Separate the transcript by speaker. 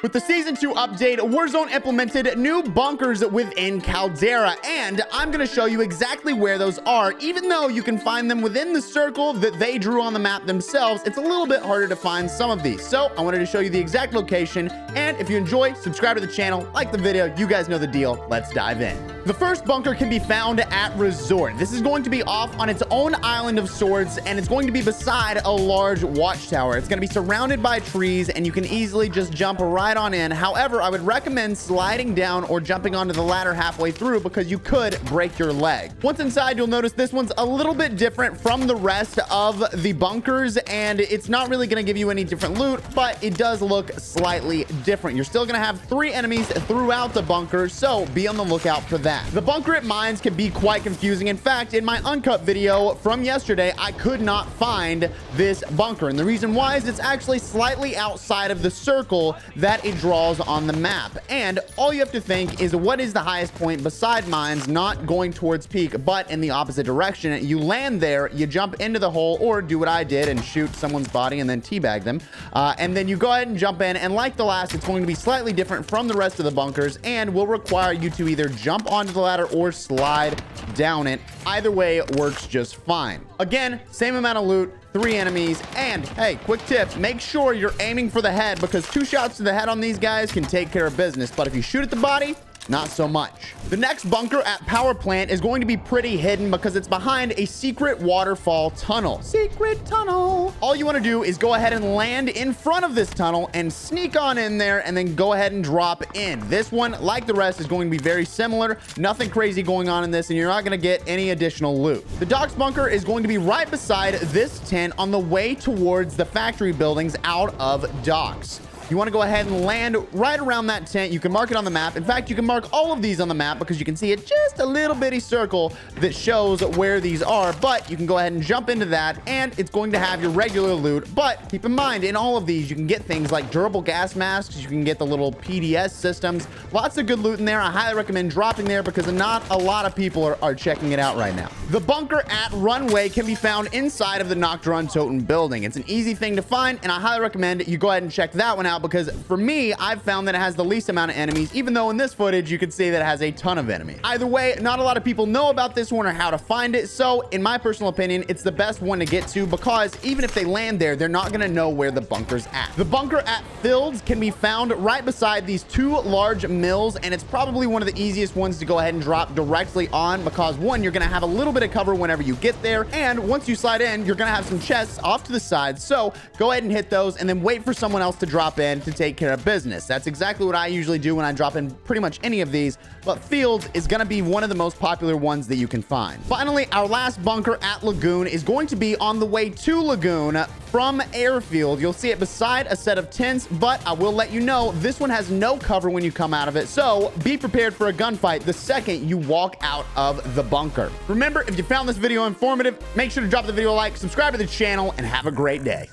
Speaker 1: With the Season 2 update, Warzone implemented new bunkers within Caldera, and I'm going to show you exactly where those are. Even though you can find them within the circle that they drew on the map themselves, it's a little bit harder to find some of these. So I wanted to show you the exact location, and if you enjoy, subscribe to the channel, like the video, you guys know the deal. Let's dive in. The first bunker can be found at Resort. This is going to be off on its own island of sorts, and it's going to be beside a large watchtower. It's going to be surrounded by trees, and you can easily just jump right on in. However, I would recommend sliding down or jumping onto the ladder halfway through because you could break your leg. Once inside, you'll notice this one's a little bit different from the rest of the bunkers, and it's not really going to give you any different loot, but it does look slightly different. You're still going to have 3 enemies throughout the bunker, so be on the lookout for that. The bunker at mines can be quite confusing. In fact, in my uncut video from yesterday, I could not find this bunker, and the reason why is it's actually slightly outside of the circle that it draws on the map. And all you have to think is, what is the highest point beside mines, not going towards peak but in the opposite direction? You land there, you jump into the hole, or do what I did and shoot someone's body and then teabag them, and then you go ahead and jump in. And like the last, it's going to be slightly different from the rest of the bunkers and will require you to either jump onto the ladder or slide down it. Either way works just fine. Again, same amount of loot, 3 enemies, and hey, quick tip, make sure you're aiming for the head because 2 shots to the head on these guys can take care of business, but if you shoot at the body, not so much. The next bunker at Power Plant is going to be pretty hidden because it's behind a secret waterfall tunnel. Secret tunnel. All you want to do is go ahead and land in front of this tunnel and sneak on in there and then go ahead and drop in. This one, like the rest, is going to be very similar. Nothing crazy going on in this, and you're not going to get any additional loot. The docks bunker is going to be right beside this tent on the way towards the factory buildings out of docks. You want to go ahead and land right around that tent. You can mark it on the map. In fact, you can mark all of these on the map because you can see just a little bitty circle that shows where these are, but you can go ahead and jump into that, and it's going to have your regular loot. But keep in mind, in all of these, you can get things like durable gas masks. You can get the little PDS systems. Lots of good loot in there. I highly recommend dropping there because not a lot of people are checking it out right now. The bunker at Runway can be found inside of the Nocturne Totem building. It's an easy thing to find, and I highly recommend you go ahead and check that one out, because for me, I've found that it has the least amount of enemies, even though in this footage you can see that it has a ton of enemies. Either way, not a lot of people know about this one or how to find it, so in my personal opinion, it's the best one to get to because even if they land there, they're not going to know where the bunker's at. The bunker at Fields can be found right beside these 2 large mills, and it's probably one of the easiest ones to go ahead and drop directly on because, one, you're going to have a little bit of cover whenever you get there, and once you slide in, you're going to have some chests off to the side, so go ahead and hit those and then wait for someone else to drop in to take care of business. That's exactly what I usually do when I drop in pretty much any of these, but Fields is going to be one of the most popular ones that you can find. Finally, our last bunker at Lagoon is going to be on the way to Lagoon from Airfield. You'll see it beside a set of tents, but I will let you know this one has no cover when you come out of it, so be prepared for a gunfight the second you walk out of the bunker. Remember, if you found this video informative, make sure to drop the video a like, subscribe to the channel, and have a great day.